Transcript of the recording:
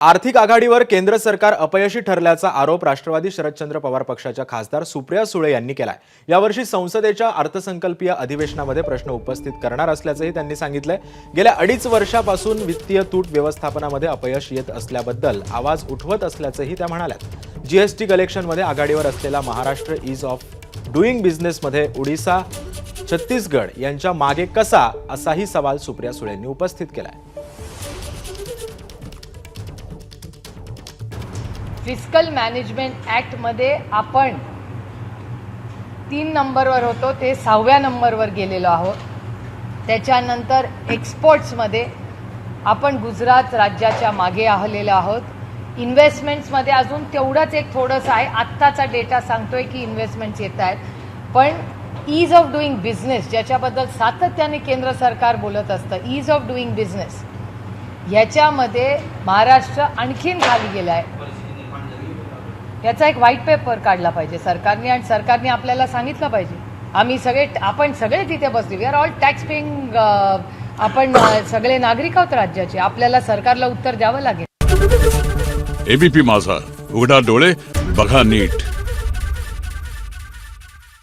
आर्थिक आघाडीवर केंद्र सरकार अपयशी ठरल्याचा आरोप राष्ट्रवादी शरदचंद्र पवार पक्षाच्या खासदार सुप्रिया सुळे यांनी केलाय। यावर्षी संसदेच्या अर्थसंकल्पीय अधिवेशनामध्ये प्रश्न उपस्थित करणार असल्याचंही त्यांनी सांगितलंय। गेल्या 2.5 वर्षापासून वित्तीय तूट व्यवस्थापनामध्ये अपयश येत असल्याबद्दल आवाज उठवत असल्याचंही त्या म्हणाल्यात। जीएसटी कलेक्शनमध्ये आघाडीवर असलेला महाराष्ट्र ईज ऑफ डुईंग बिझनेसमध्ये ओडिशा, छत्तीसगड यांच्या मागे कसा, असाही सवाल सुप्रिया सुळेंनी उपस्थित केलाय। फिस्कल मॅनेजमेंट ॲक्टमध्ये आपण 3 नंबरवर होतो, ते 6व्या नंबरवर गेलेलो आहोत। त्याच्यानंतर एक्सपोर्ट्समध्ये आपण गुजरात राज्याच्या मागे आलेलो आहोत। इन्व्हेस्टमेंट्समध्ये अजून तेवढंच एक थोडंसं आहे, आत्ताचा डेटा सांगतोय की इन्व्हेस्टमेंट्स येत आहेत, पण ईज ऑफ डुईंग बिझनेस ज्याच्याबद्दल सातत्याने केंद्र सरकार बोलत असतं, ईज ऑफ डुईंग बिझनेस, ह्याच्यामध्ये महाराष्ट्र आणखीन खाली गेला आहे। याचा एक व्हाईट पेपर काढला पाहिजे सरकारने, आणि सरकारने आपल्याला सांगितलं पाहिजे। आपण सगळे तिथे बसले, we are all tax paying, आपण सगळे नागरिक आहोत राज्याचे, आपल्याला सरकारला उत्तर द्यावं लागेल। एबीपी माझा, उघडा डोळे बघा नीट।